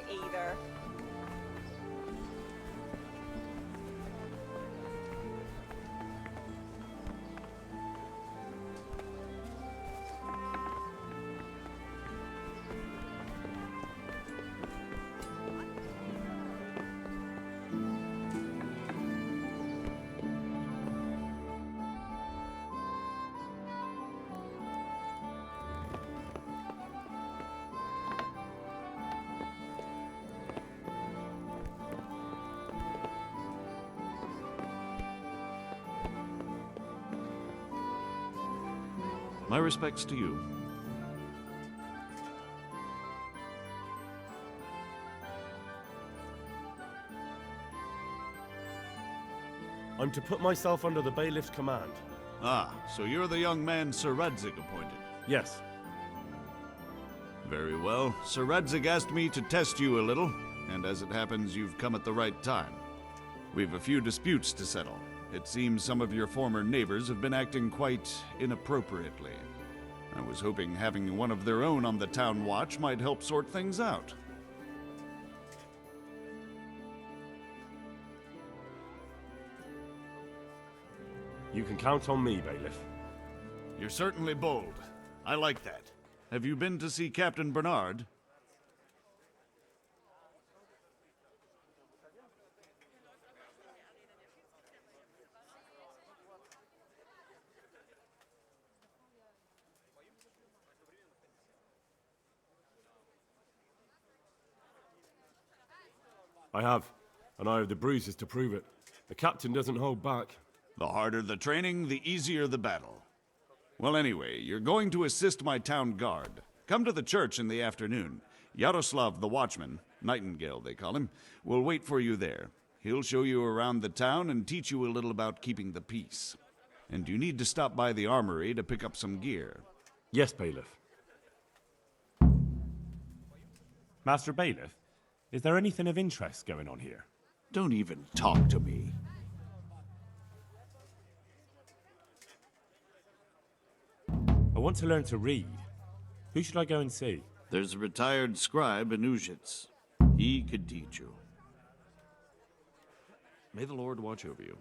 either. My respects to you. I'm to put myself under the bailiff's command. Ah, so you're the young man Sir Radzig appointed. Yes. Very well. Sir Radzig asked me to test you a little, and as it happens, you've come at the right time. We've a few disputes to settle. It seems some of your former neighbors have been acting quite inappropriately. I was hoping having one of their own on the town watch might help sort things out. You can count on me, bailiff. You're certainly bold. I like that. Have you been to see Captain Bernard? I have, and I have the bruises to prove it. The captain doesn't hold back. The harder the training, the easier the battle. Well, anyway, you're going to assist my town guard. Come to the church in the afternoon. Yaroslav the watchman, Nightingale they call him, will wait for you there. He'll show you around the town and teach you a little about keeping the peace. And you need to stop by the armory to pick up some gear. Yes, bailiff. Master Bailiff, is there anything of interest going on here? Don't even talk to me. I want to learn to read. Who should I go and see? There's a retired scribe in Uzhitz. He could teach you. May the Lord watch over you.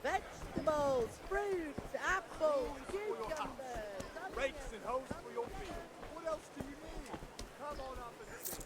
Vegetables, fruits, apples, cucumbers, Rakes and hoes for your field. What else do you need? Come on up and see.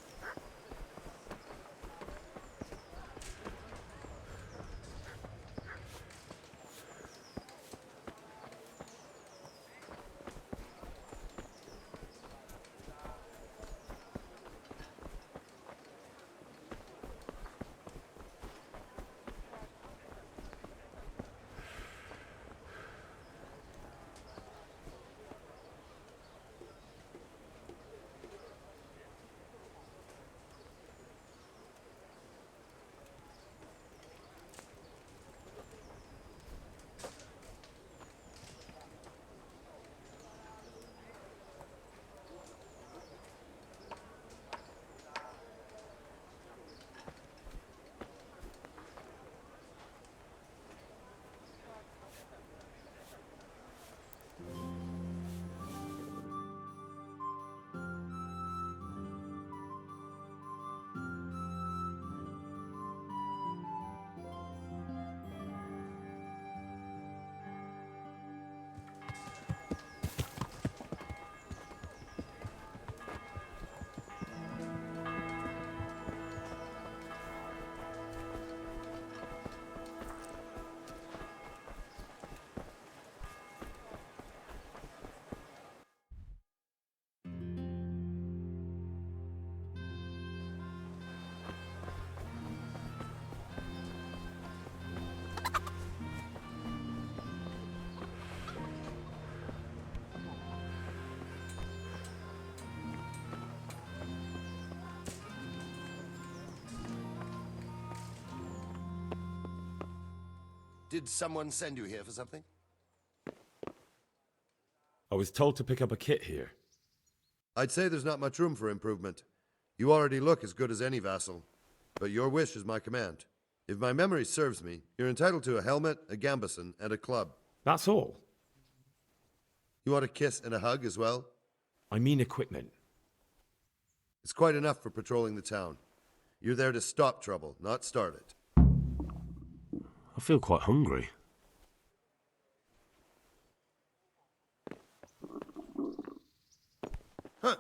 Did someone send you here for something? I was told to pick up a kit here. I'd say there's not much room for improvement. You already look as good as any vassal. But your wish is my command. If my memory serves me, you're entitled to a helmet, a gambeson, and a club. That's all. You want a kiss and a hug as well? I mean equipment. It's quite enough for patrolling the town. You're there to stop trouble, not start it. I feel quite hungry. Huh.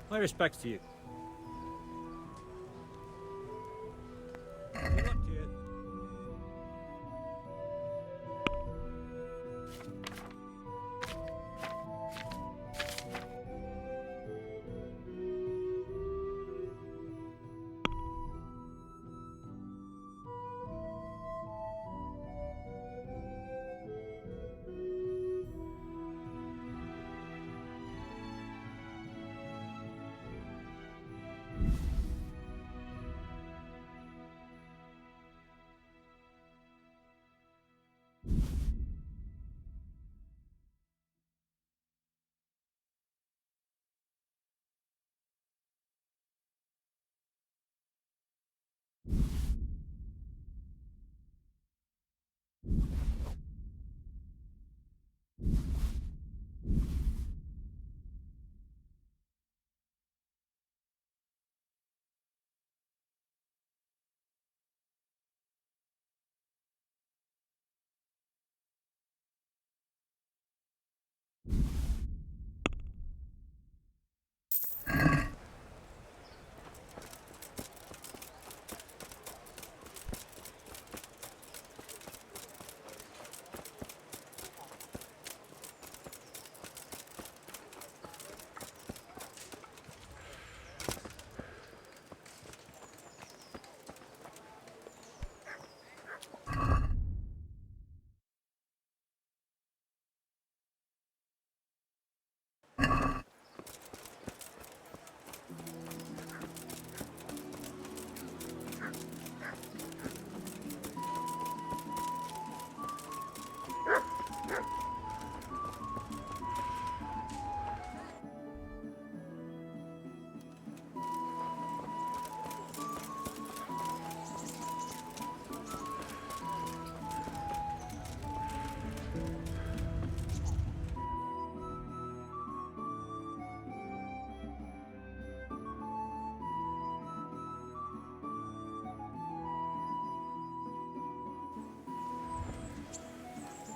My respects to you. Good luck to you.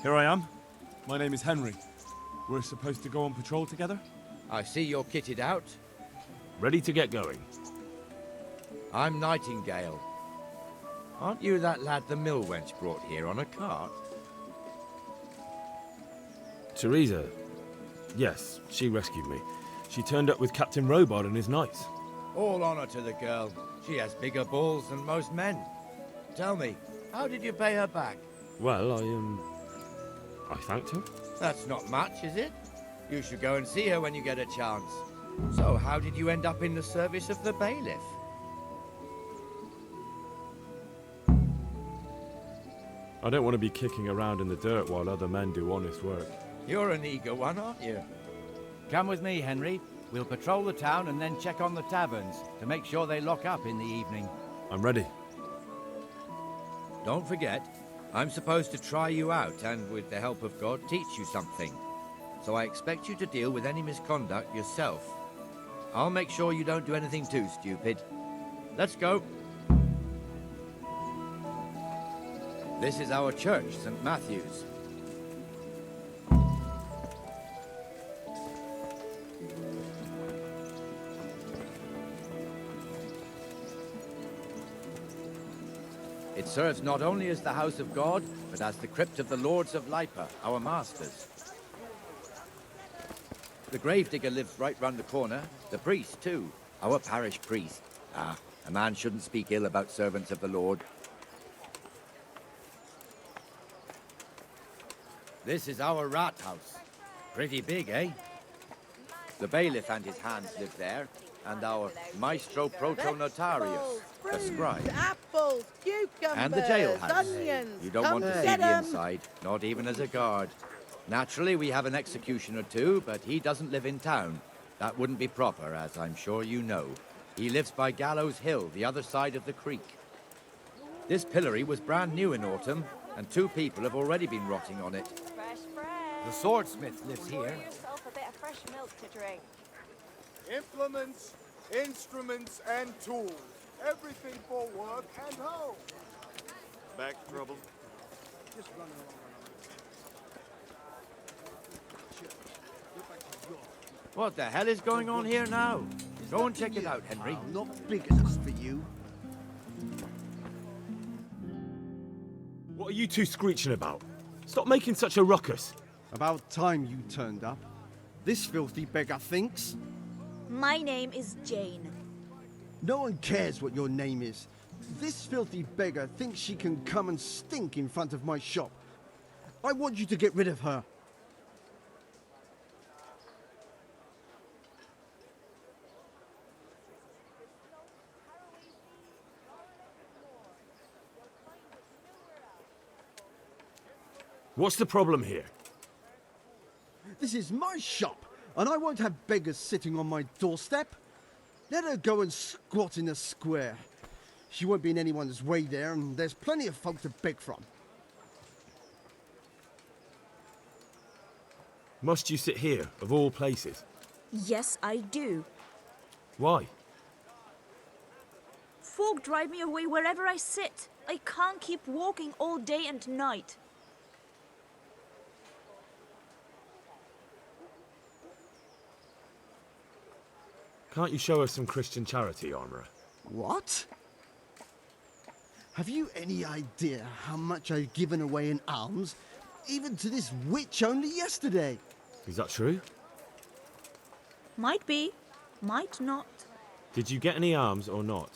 Here I am. My name is Henry. We're supposed to go on patrol together? I see you're kitted out. Ready to get going. I'm Nightingale. Aren't you that lad the mill wench brought here on a cart? Teresa. Yes, she rescued me. She turned up with Captain Robard and his knights. All honor to the girl. She has bigger balls than most men. Tell me, how did you pay her back? Well, I thanked her. That's not much, is it? You should go and see her when you get a chance. So, how did you end up in the service of the bailiff? I don't want to be kicking around in the dirt while other men do honest work. You're an eager one, aren't you? Come with me, Henry. We'll patrol the town and then check on the taverns to make sure they lock up in the evening. I'm ready. Don't forget, I'm supposed to try you out and, with the help of God, teach you something. So I expect you to deal with any misconduct yourself. I'll make sure you don't do anything too stupid. Let's go. This is our church, St. Matthew's. It serves not only as the house of God, but as the crypt of the Lords of Lipa, our masters. The gravedigger lives right round the corner. The priest, too. Our parish priest. Ah, a man shouldn't speak ill about servants of the Lord. This is our rat house. Pretty big, eh? The bailiff and his hands live there, and our maestro proto-notarius, the scribe. Apples, cucumbers, And the jailhouse. onions. You don't Come want to see get the 'em. inside, not even as a guard. Naturally, we have an executioner too, but he doesn't live in town. That wouldn't be proper, as I'm sure you know. He lives by Gallows Hill, the other side of the creek. This pillory was brand new in autumn, and 2 people have already been rotting on it. The swordsmith lives here. Yourself a bit of fresh milk to drink. Implements, instruments, and tools. Everything for work and home. Back trouble? Just running along. What the hell is going on here now? Go and check it out, Henry. Not big enough for you. What are you two screeching about? Stop making such a ruckus. About time you turned up. This filthy beggar thinks. My name is Jane. No one cares what your name is. This filthy beggar thinks she can come and stink in front of my shop. I want you to get rid of her. What's the problem here? This is my shop, and I won't have beggars sitting on my doorstep. Let her go and squat in a square. She won't be in anyone's way there, and there's plenty of folk to beg from. Must you sit here, of all places? Yes, I do. Why? Folk drive me away wherever I sit. I can't keep walking all day and night. Can't you show us some Christian charity, Armourer? What? Have you any idea how much I've given away in alms, even to this witch only yesterday? Is that true? Might be, might not. Did you get any alms or not?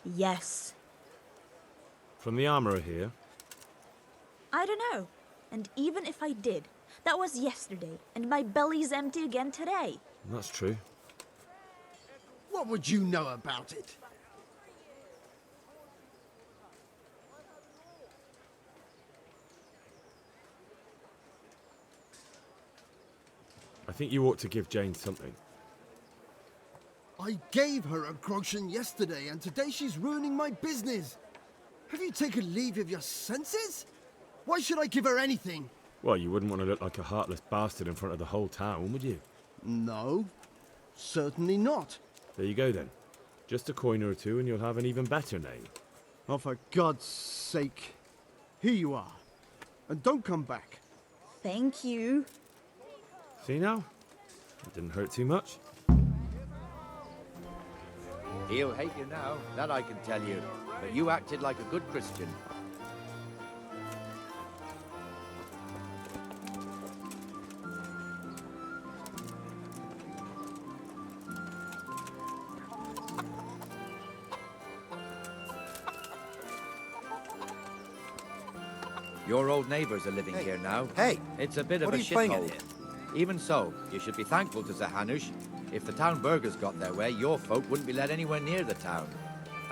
Yes. From the Armourer here? I don't know. And even if I did, that was yesterday, and my belly's empty again today. That's true. What would you know about it? I think you ought to give Jane something. I gave her a groschen yesterday, and today she's ruining my business. Have you taken leave of your senses? Why should I give her anything? Well, you wouldn't want to look like a heartless bastard in front of the whole town, would you? No, certainly not. There you go then. Just a coin or two and you'll have an even better name. Oh, for God's sake. Here you are. And don't come back. Thank you. See now? It didn't hurt too much. He'll hate you now, that I can tell you. But you acted like a good Christian. Your old neighbors are living here now. Hey! It's a bit What of are a you playing at shithole. here? Even so, you should be thankful to Sir Hanush. If the town burghers got their way, your folk wouldn't be let anywhere near the town.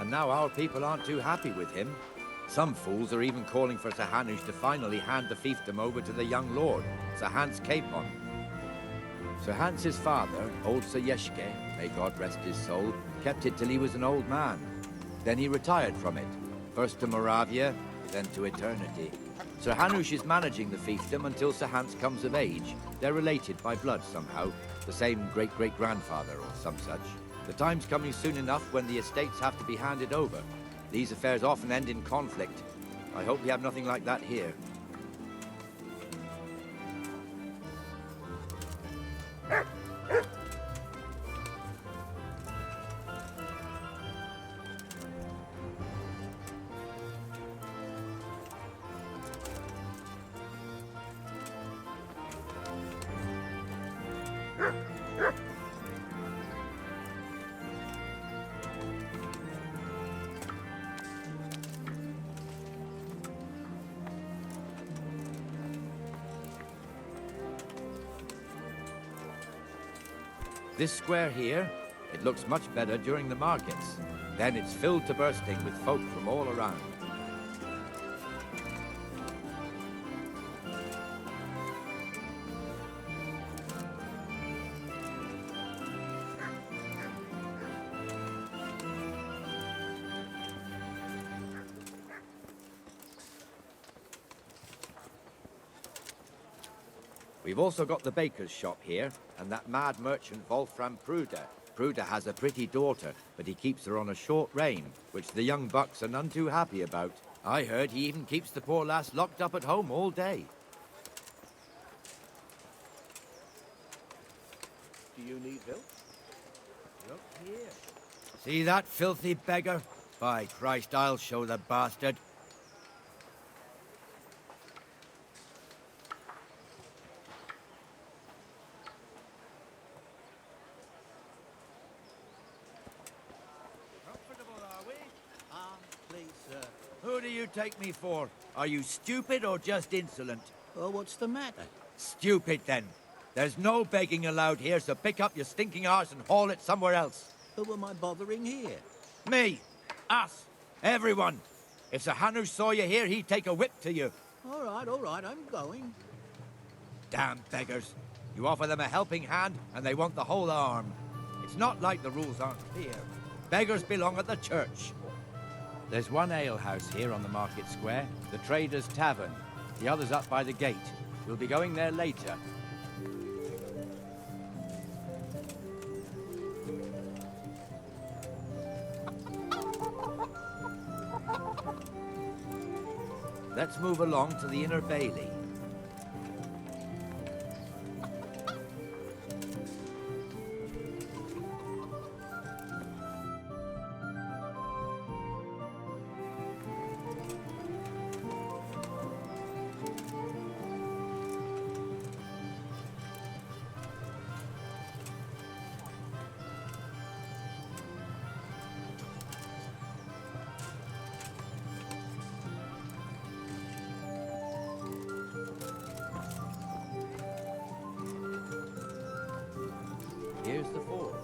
And now our people aren't too happy with him. Some fools are even calling for Sir Hanush to finally hand the fiefdom over to the young lord, Sir Hans Capon. Sir Hans's father, old Sir Yeshke, may God rest his soul, kept it till he was an old man. Then he retired from it, first to Moravia, then to eternity. Sir Hanush is managing the fiefdom until Sir Hans comes of age. They're related by blood somehow, the same great-great-grandfather or some such. The time's coming soon enough when the estates have to be handed over. These affairs often end in conflict. I hope we have nothing like that here. This square here, it looks much better during the markets. Then it's filled to bursting with folk from all around. We've also got the baker's shop here, and that mad merchant Wolfram Pruder. Pruder has a pretty daughter, but he keeps her on a short rein, which the young bucks are none too happy about. I heard he even keeps the poor lass locked up at home all day. Do you need help? Look here. See that filthy beggar? By Christ, I'll show the bastard. Who do you take me for? Are you stupid or just insolent? Oh, what's the matter? Stupid, then. There's no begging allowed here, so pick up your stinking arse and haul it somewhere else. Who am I bothering here? Me. Us. Everyone. If Sir Hanush saw you here, he'd take a whip to you. All right, I'm going. Damn beggars. You offer them a helping hand, and they want the whole arm. It's not like the rules aren't clear. Beggars belong at the church. There's one alehouse here on the market square, the Trader's Tavern. The other's up by the gate. We'll be going there later. Let's move along to the Inner Bailey. Here's the forge.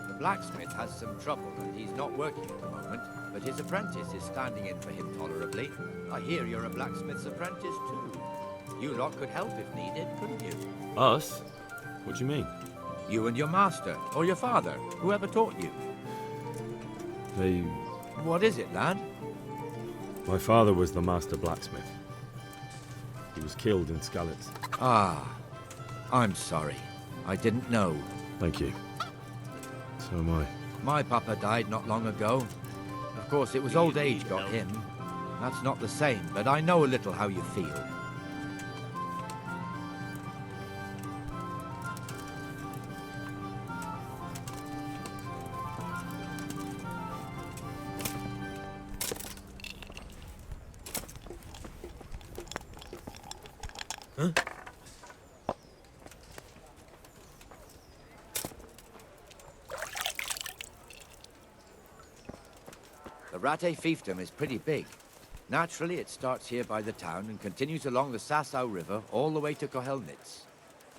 The blacksmith has some trouble and he's not working at the moment, but his apprentice is standing in for him tolerably. I hear you're a blacksmith's apprentice too. You lot could help if needed, couldn't you? Us? What do you mean? You and your master, or your father, whoever taught you. They... What is it, lad? My father was the master blacksmith. He was killed in Skalitz. Ah, I'm sorry. I didn't know. Thank you. So am I. My papa died not long ago. Of course, it was old age got him. That's not the same, but I know a little how you feel. Huh? The Ratte fiefdom is pretty big. Naturally, it starts here by the town and continues along the Sasau River all the way to Kohelnitz.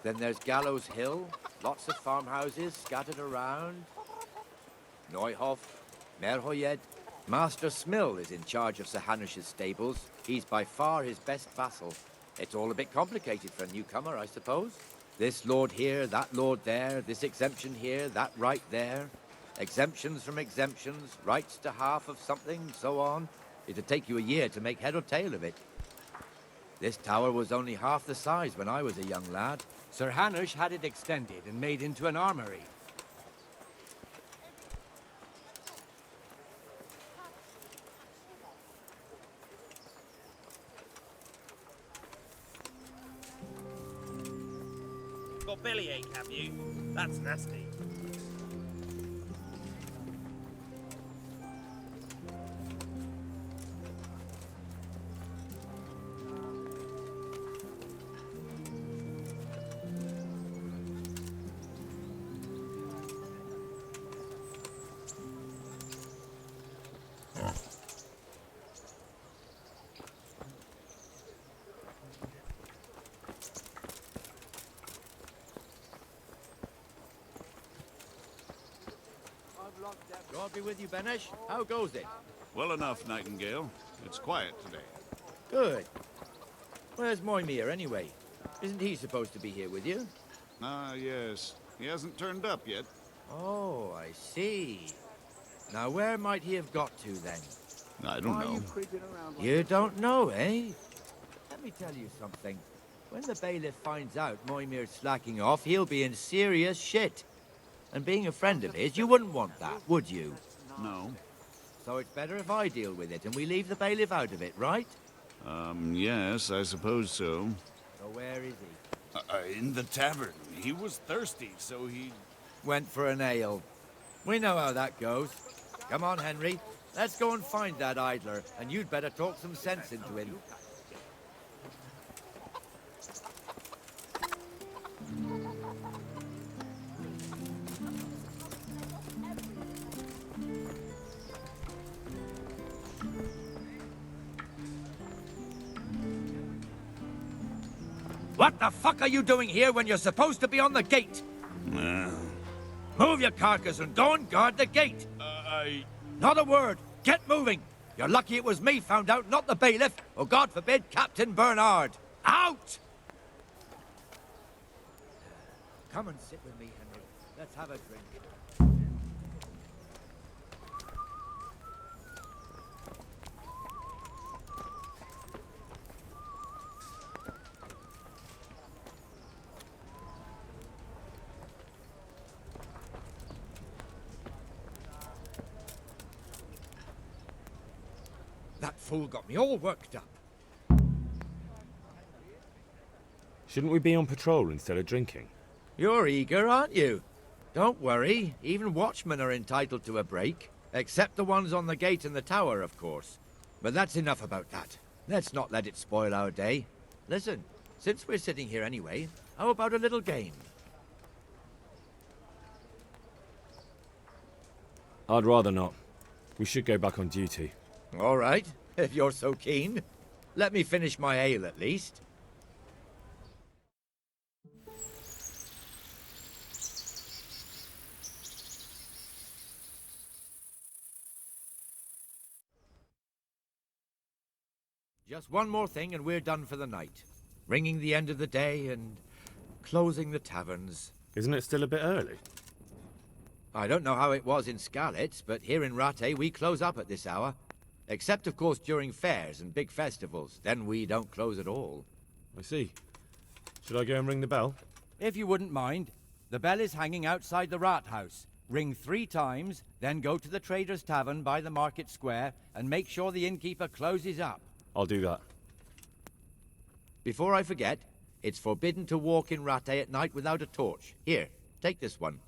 Then there's Gallows Hill, lots of farmhouses scattered around. Neuhof, Merhoyed. Master Smill is in charge of Sir Hanush's stables. He's by far his best vassal. It's all a bit complicated for a newcomer, I suppose. This lord here, that lord there, this exemption here, that right there. Exemptions from exemptions, rights to half of something, so on. It'd take you a year to make head or tail of it. This tower was only half the size when I was a young lad. Sir Hanush had it extended and made into an armory. Got bellyache, have you? That's nasty. God be with you, Benesh. How goes it? Well enough, Nightingale. It's quiet today. Good. Where's Moimir, anyway? Isn't he supposed to be here with you? Ah, yes. He hasn't turned up yet. Oh, I see. Now, where might he have got to, then? I don't know. You don't know, eh? Let me tell you something. When the bailiff finds out Moimir's slacking off, he'll be in serious shit. And being a friend of his, you wouldn't want that, would you? No. So it's better if I deal with it and we leave the bailiff out of it, right? Yes, I suppose so. So where is he? In the tavern. He was thirsty, so he... Went for an ale. We know how that goes. Come on, Henry. Let's go and find that idler, and you'd better talk some sense into him. What the fuck are you doing here when you're supposed to be on the gate? Move your carcass and go and guard the gate. Not a word. Get moving. You're lucky it was me found out, not the bailiff, or God forbid, Captain Bernard. Out! Come and sit with me, Henry. Let's have a drink. That fool got me all worked up. Shouldn't we be on patrol instead of drinking? You're eager, aren't you? Don't worry, even watchmen are entitled to a break. Except the ones on the gate and the tower, of course. But that's enough about that. Let's not let it spoil our day. Listen, since we're sitting here anyway, how about a little game? I'd rather not. We should go back on duty. All right, if you're so keen. Let me finish my ale, at least. Just one more thing and we're done for the night. Ringing the end of the day and closing the taverns. Isn't it still a bit early? I don't know how it was in Skalitz, but here in Rattay we close up at this hour. Except, of course, during fairs and big festivals. Then we don't close at all. I see. Should I go and ring the bell? If you wouldn't mind. The bell is hanging outside the rat house. Ring 3 times, then go to the Trader's Tavern by the market square and make sure the innkeeper closes up. I'll do that. Before I forget, it's forbidden to walk in Rattay at night without a torch. Here, take this one.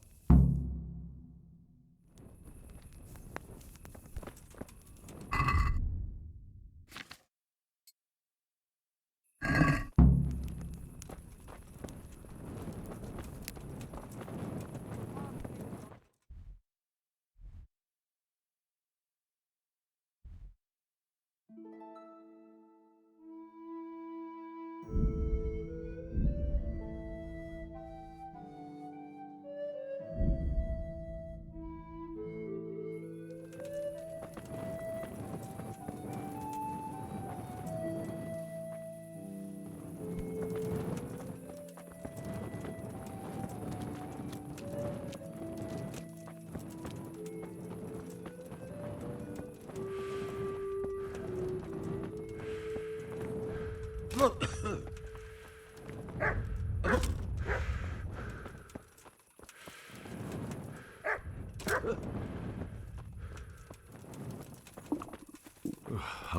I'll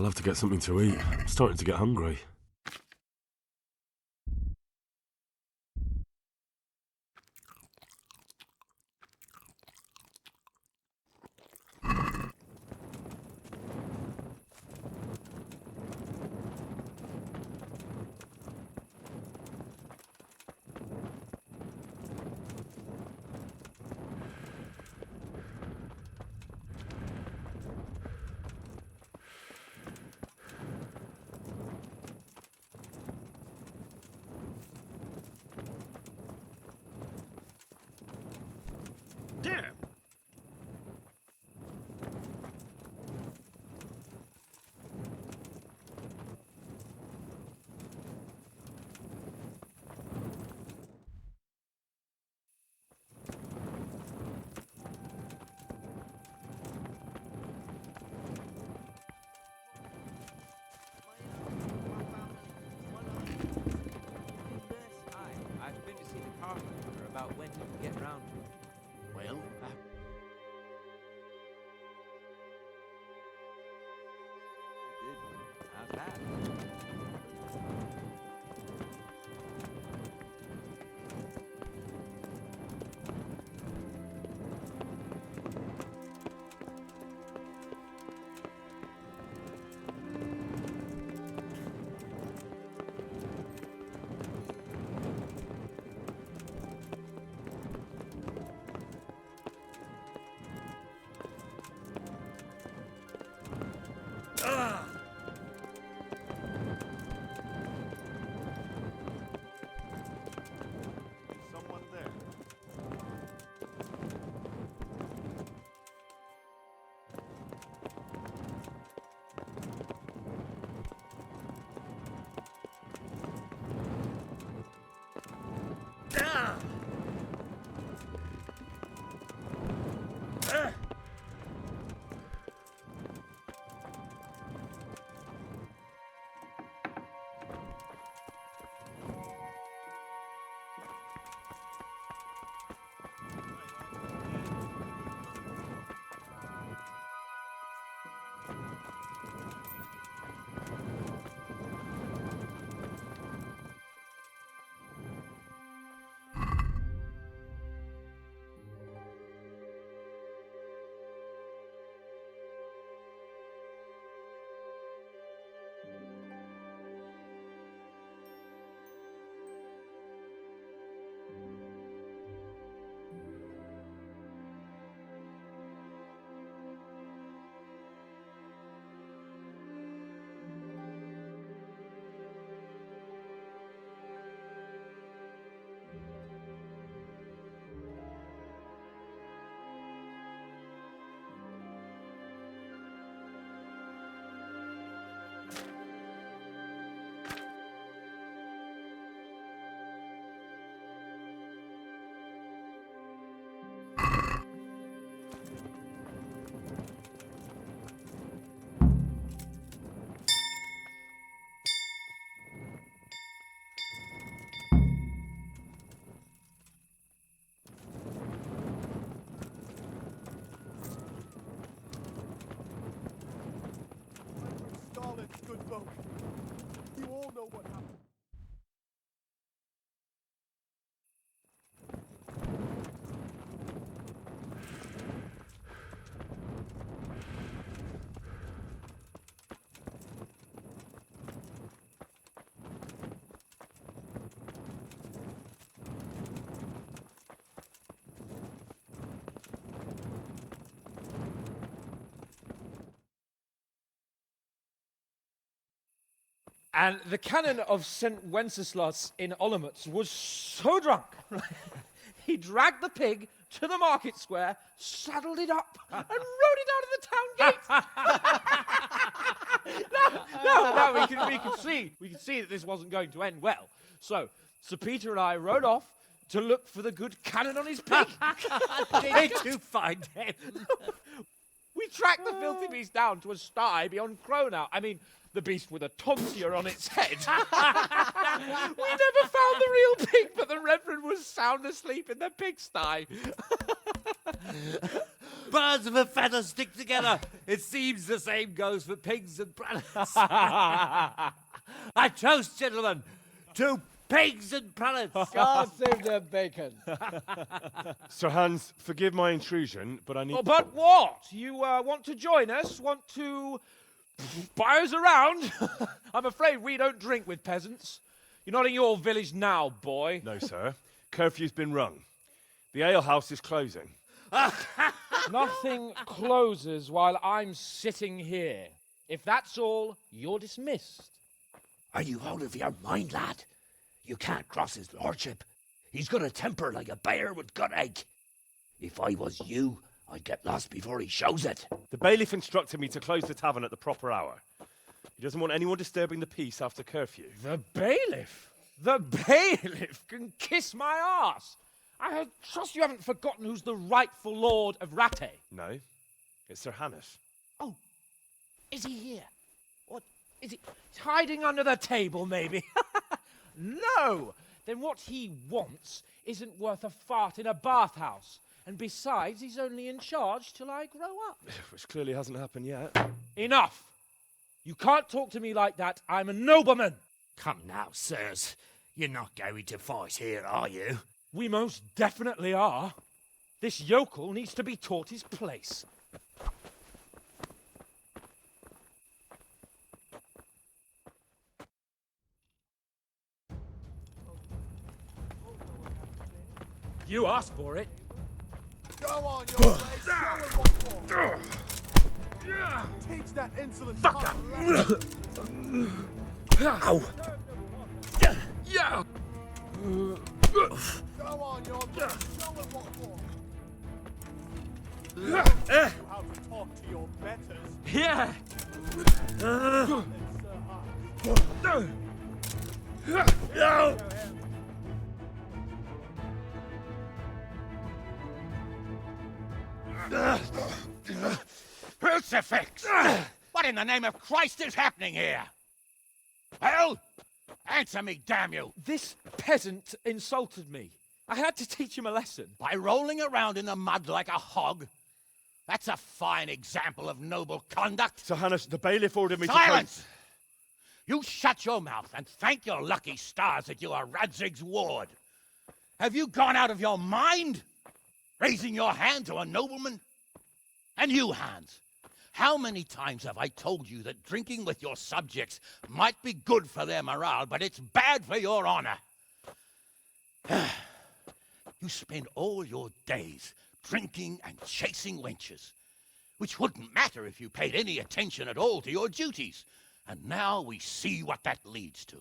have to get something to eat. I'm starting to get hungry. Damn! Hi, I've been to see the carpenter about when he can get round to it. Well, How's that? Someone there. Good folk. You all know what happened. And the canon of St. Wenceslas in Olomouc was so drunk, he dragged the pig to the market square, saddled it up, and rode it out of the town gate. No, we can see that this wasn't going to end well. So, Sir Peter and I rode off to look for the good canon on his pig. did you find him? We tracked the filthy beast down to a sty beyond Cronau. I mean, The beast with a tonsure on its head. We never found the real pig, but the Reverend was sound asleep in the pigsty. Birds of a feather stick together. It seems the same goes for pigs and prelates. I toast, gentlemen, to pigs and prelates. God save the bacon. Sir Hans, forgive my intrusion, but I need... Oh, but what? You want to join us? Want to buy us around? I'm afraid we don't drink with peasants. You're not in your village now, boy. No, sir. Curfew's been rung. The alehouse is closing. Nothing closes while I'm sitting here. If that's all, you're dismissed. Are you out of your mind, lad? You can't cross his lordship. He's got a temper like a bear with gut ache. If I was you, I'd get lost before he shows it. The bailiff instructed me to close the tavern at the proper hour. He doesn't want anyone disturbing the peace after curfew. The bailiff? The bailiff can kiss my arse. I trust you haven't forgotten who's the rightful lord of Rattay. No, it's Sir Hannes. Oh, is he here? What, is he hiding under the table, maybe? No! Then what he wants isn't worth a fart in a bathhouse. And besides, he's only in charge till I grow up. Which clearly hasn't happened yet. Enough! You can't talk to me like that. I'm a nobleman. Come now, sirs. You're not going to fight here, are you? We most definitely are. This yokel needs to be taught his place. You asked for it. Go on, your place. Show him what for. Teach that insolent fucker. Ow! Yeah. Go on, your place. Show him what for. How to talk to your betters. Yeah. Crucifix! What in the name of Christ is happening here? Well, answer me, damn you! This peasant insulted me. I had to teach him a lesson. By rolling around in the mud like a hog? That's a fine example of noble conduct. Sir Hannes, the bailiff ordered me Silence! You shut your mouth and thank your lucky stars that you are Radzig's ward. Have you gone out of your mind? Raising your hand to a nobleman? And you, Hans, how many times have I told you that drinking with your subjects might be good for their morale, but it's bad for your honor? You spend all your days drinking and chasing wenches, which wouldn't matter if you paid any attention at all to your duties. And now we see what that leads to.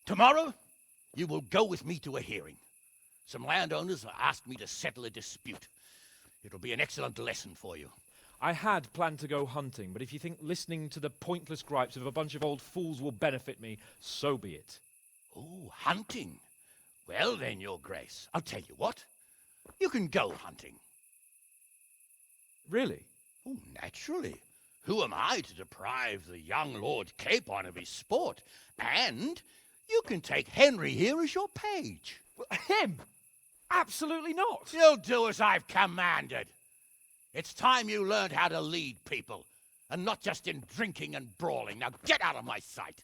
Tomorrow, you will go with me to a hearing. Some landowners have asked me to settle a dispute. It'll be an excellent lesson for you. I had planned to go hunting, but if you think listening to the pointless gripes of a bunch of old fools will benefit me, so be it. Oh, hunting. Well then, Your Grace, I'll tell you what. You can go hunting. Really? Oh, naturally. Who am I to deprive the young Lord Capon of his sport? And you can take Henry here as your page. Him? Absolutely not. You'll do as I've commanded. It's time you learned how to lead people, and not just in drinking and brawling. Now get out of my sight.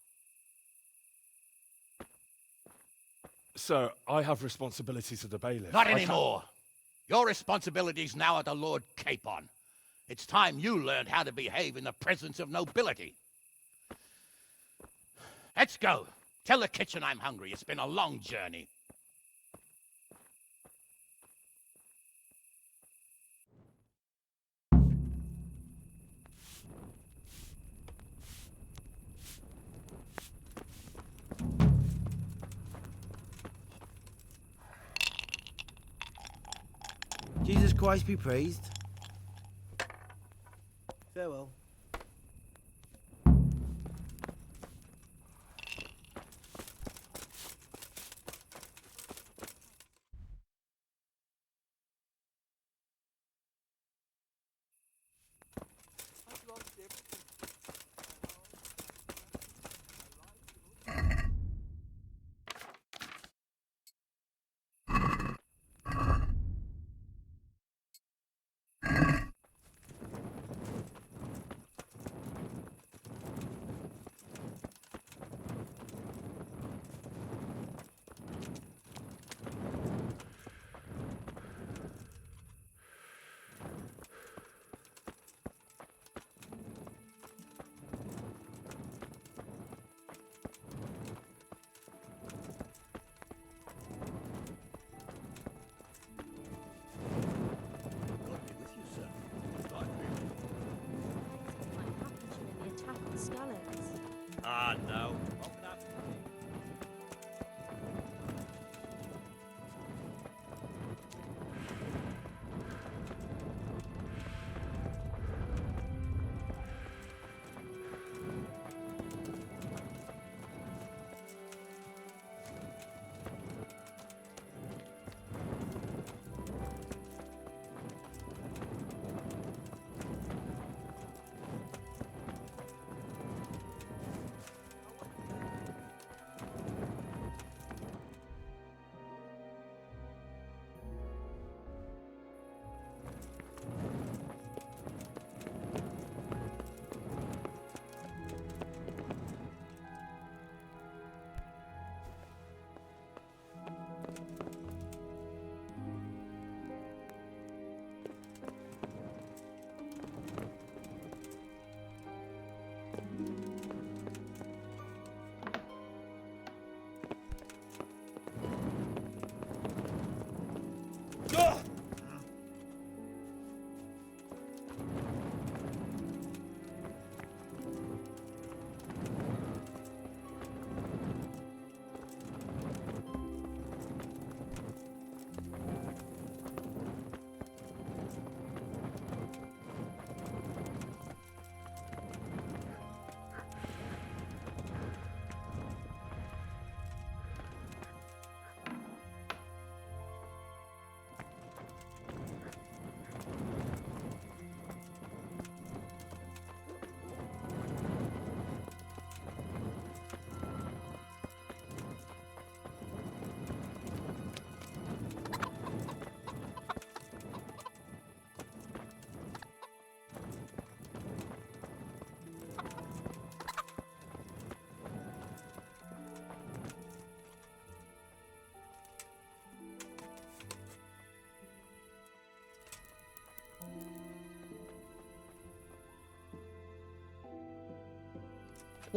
Sir, I have responsibilities to the bailiff. Not anymore. Your responsibilities now are the Lord Capon. It's time you learned how to behave in the presence of nobility. Let's go. Tell the kitchen I'm hungry. It's been a long journey. Jesus Christ be praised. Farewell.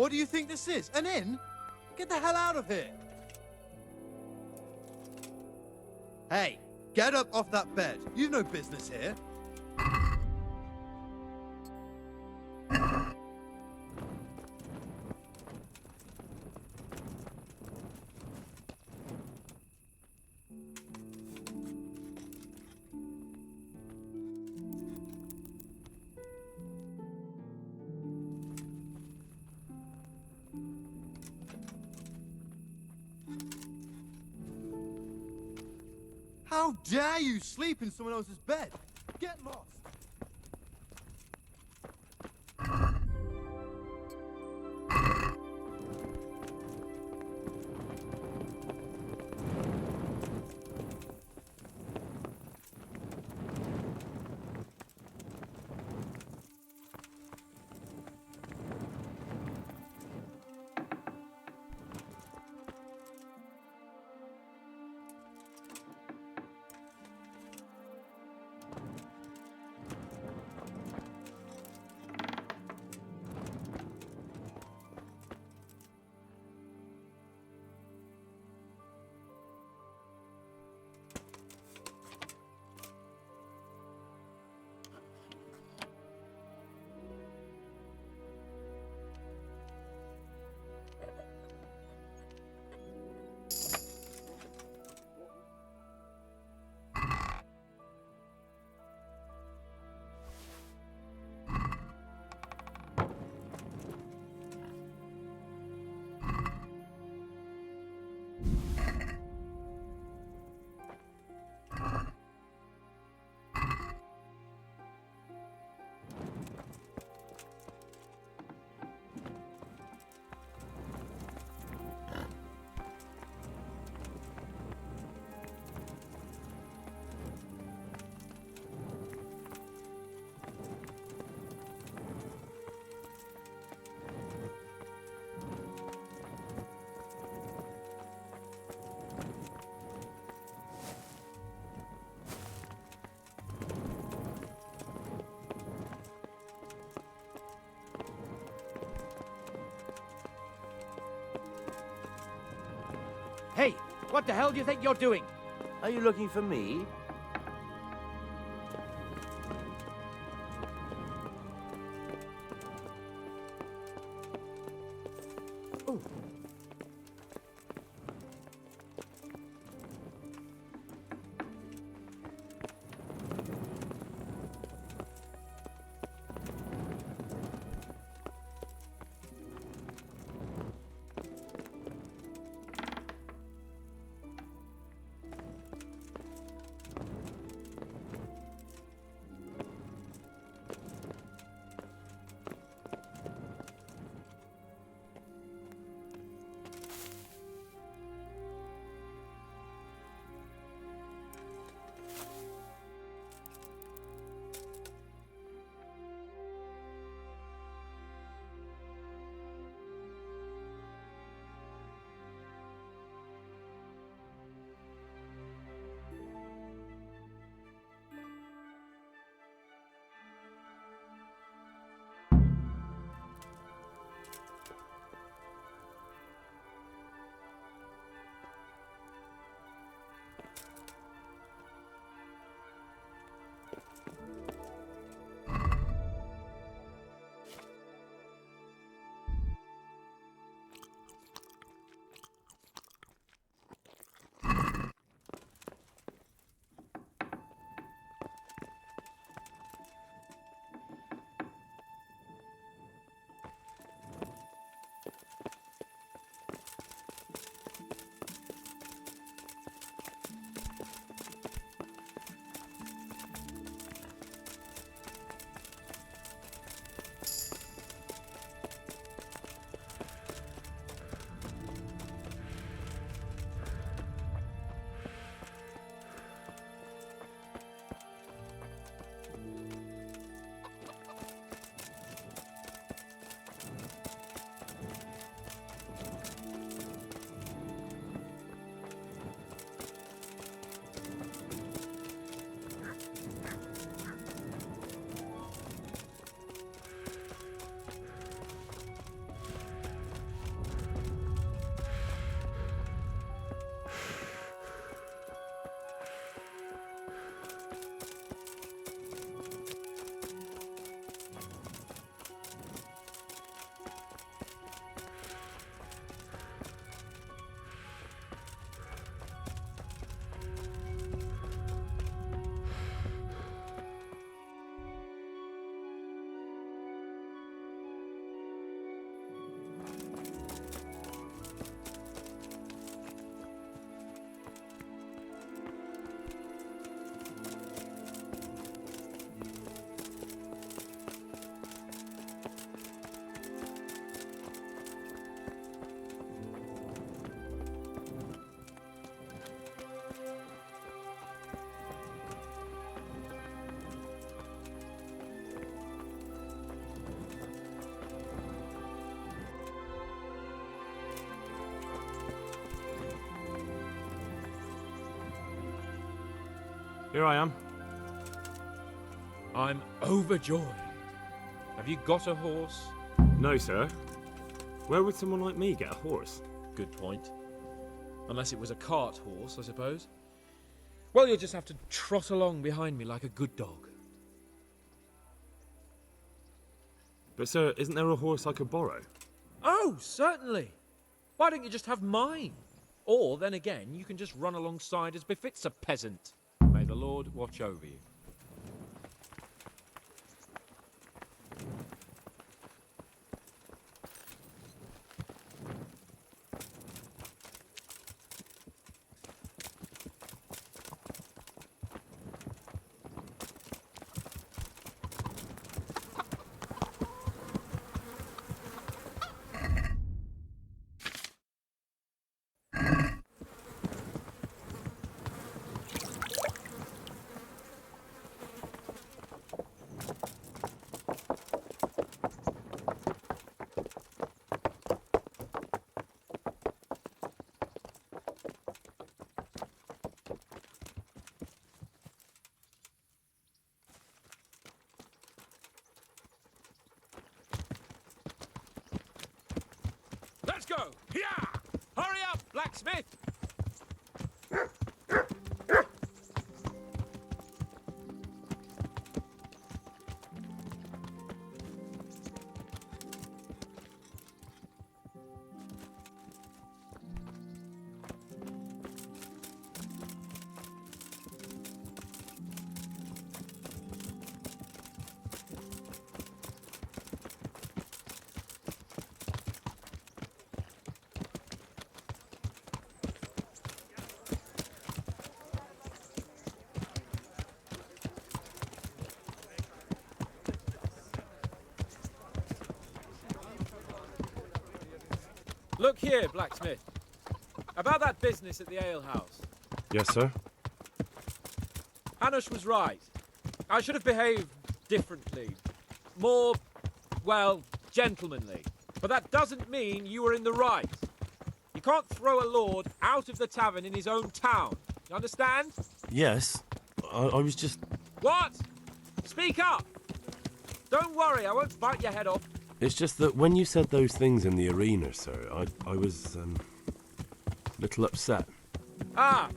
What do you think this is? An inn? Get the hell out of here! Hey, get up off that bed. You've no business here. How dare you sleep in someone else's bed? Get lost! Hey, what the hell do you think you're doing? Are you looking for me? Here I am. I'm overjoyed. Have you got a horse? No, sir. Where would someone like me get a horse? Good point. Unless it was a cart horse, I suppose. Well, you'll just have to trot along behind me like a good dog. But, sir, isn't there a horse I could borrow? Oh, certainly. Why don't you just have mine? Or, then again, you can just run alongside as befits a peasant. May the Lord watch over you. Let's go! Yeah! Hurry up, blacksmith! Look here, blacksmith. About that business at the alehouse. Yes, sir. Hanush was right. I should have behaved differently. More, well, gentlemanly. But that doesn't mean you were in the right. You can't throw a lord out of the tavern in his own town. You understand? Yes. I was just... What? Speak up! Don't worry, I won't bite your head off. It's just that when you said those things in the arena, sir, I was, a little upset. Ah,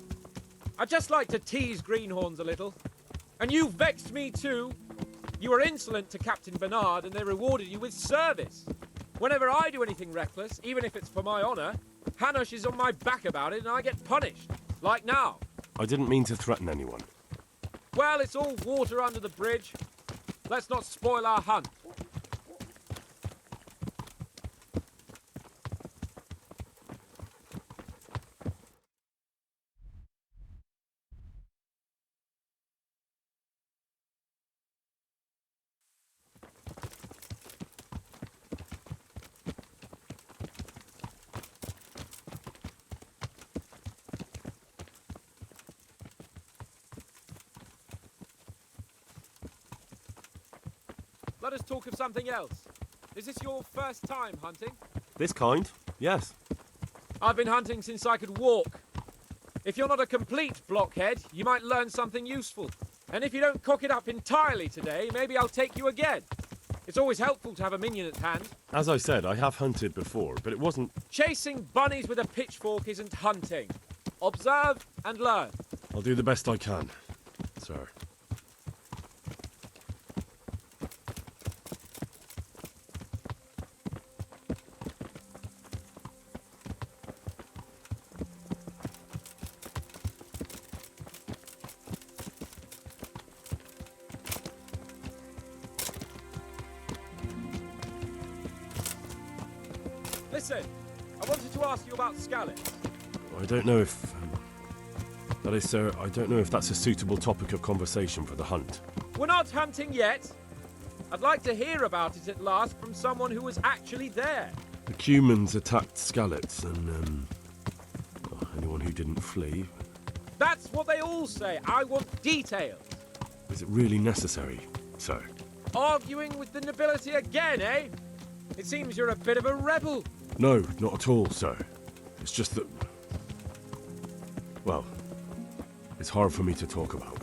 I just like to tease greenhorns a little. And you vexed me too. You were insolent to Captain Bernard, and they rewarded you with service. Whenever I do anything reckless, even if it's for my honor, Hanush is on my back about it, and I get punished. Like now. I didn't mean to threaten anyone. Well, it's all water under the bridge. Let's not spoil our hunt. Let us talk of something else. Is this your first time hunting? This kind? Yes. I've been hunting since I could walk. If you're not a complete blockhead, you might learn something useful. And if you don't cock it up entirely today, maybe I'll take you again. It's always helpful to have a minion at hand. As I said, I have hunted before, but it wasn't... Chasing bunnies with a pitchfork isn't hunting. Observe and learn. I'll do the best I can, sir. Listen, I wanted to ask you about scallops. I don't know if... that is, sir, I don't know if that's a suitable topic of conversation for the hunt. We're not hunting yet. I'd like to hear about it at last from someone who was actually there. The Cumans attacked Skallets, and, anyone who didn't flee. That's what they all say. I want details. Is it really necessary, sir? Arguing with the nobility again, eh? It seems you're a bit of a rebel. No, not at all, sir. It's just that... well, it's hard for me to talk about.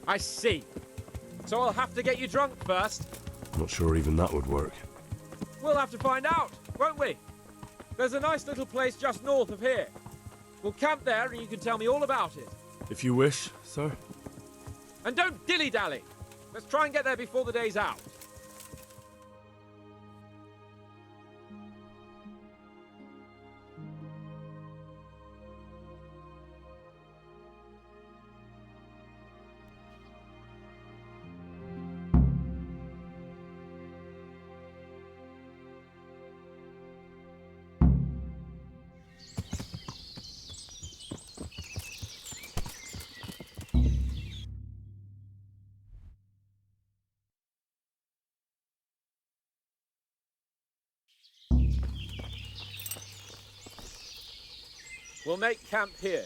I see. So I'll have to get you drunk first. I'm not sure even that would work. We'll have to find out, won't we? There's a nice little place just north of here. We'll camp there and you can tell me all about it. If you wish, sir. And don't dilly-dally. Let's try and get there before the day's out. We'll make camp here.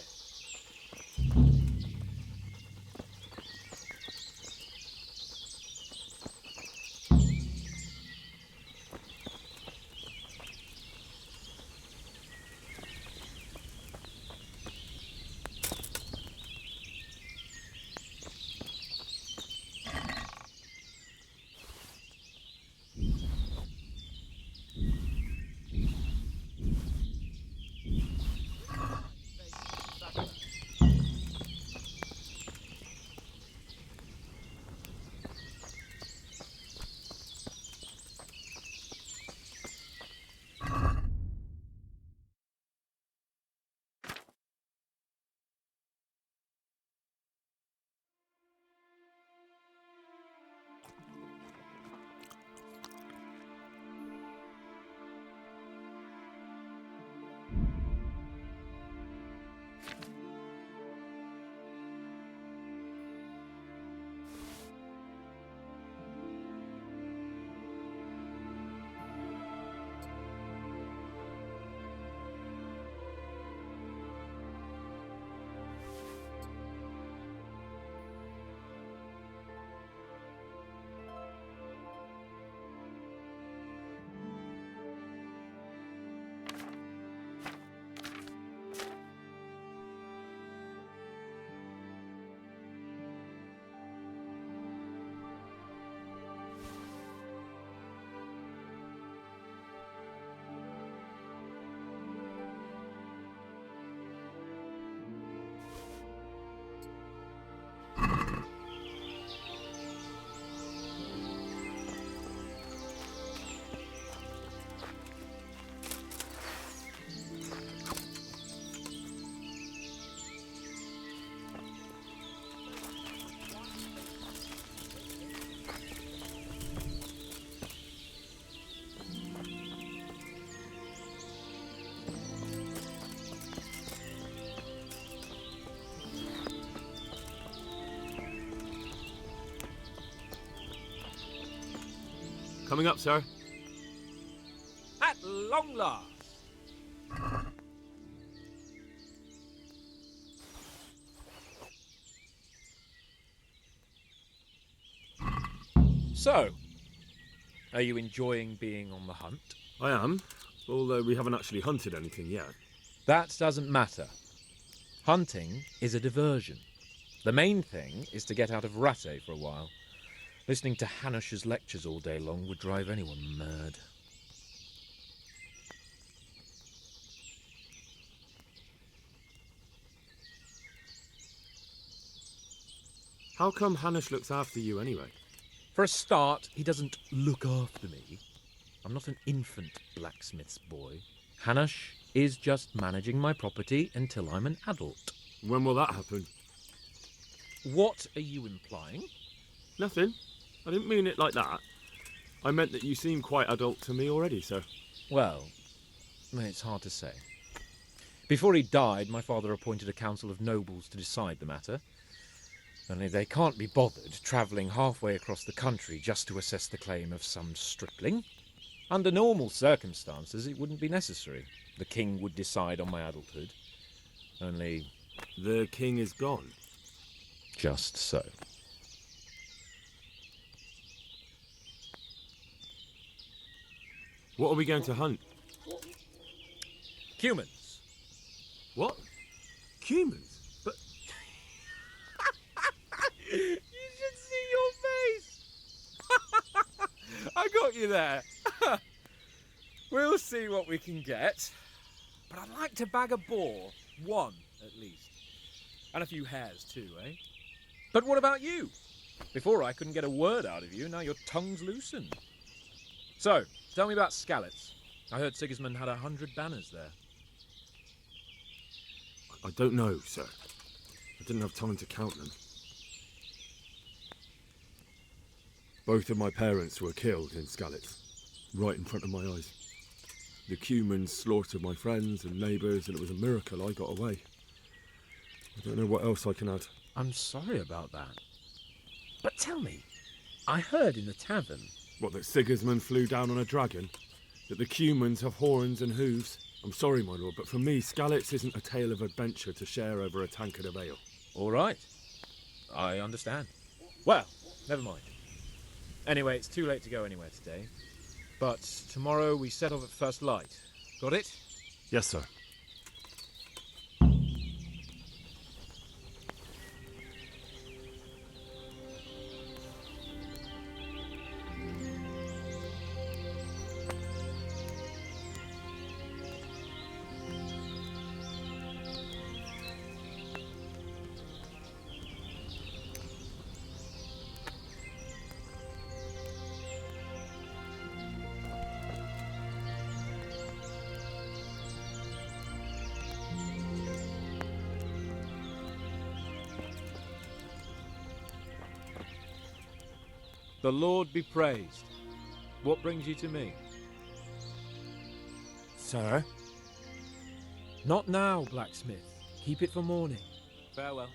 Coming up, sir. At long last. So, are you enjoying being on the hunt? I am, although we haven't actually hunted anything yet. That doesn't matter. Hunting is a diversion. The main thing is to get out of Rattay for a while. Listening to Hanush's lectures all day long would drive anyone mad. How come Hanush looks after you anyway? For a start, he doesn't look after me. I'm not an infant blacksmith's boy. Hanush is just managing my property until I'm an adult. When will that happen? What are you implying? Nothing. I didn't mean it like that. I meant that you seem quite adult to me already, sir. Well, it's hard to say. Before he died, my father appointed a council of nobles to decide the matter. Only they can't be bothered travelling halfway across the country just to assess the claim of some stripling. Under normal circumstances, it wouldn't be necessary. The king would decide on my adulthood. Only... The king is gone. Just so. What are we going to hunt? Humans. What? Humans? But... You should see your face! I got you there. We'll see what we can get. But I'd like to bag a boar. One, at least. And a few hares too, eh? But what about you? Before I couldn't get a word out of you, now your tongue's loosened. So, tell me about Skalitz. I heard Sigismund had 100 banners there. I don't know, sir. I didn't have time to count them. Both of my parents were killed in Skalitz, right in front of my eyes. The Cumans slaughtered my friends and neighbours, and it was a miracle I got away. I don't know what else I can add. I'm sorry about that. But tell me, I heard in the tavern... What, that Sigismund flew down on a dragon? That the Cumans have horns and hooves? I'm sorry, my lord, but for me, Skalitz isn't a tale of adventure to share over a tankard of ale. All right. I understand. Well, never mind. Anyway, it's too late to go anywhere today. But tomorrow we set off at first light. Got it? Yes, sir. The Lord be praised. What brings you to me? Sir? Not now, blacksmith. Keep it for morning. Farewell.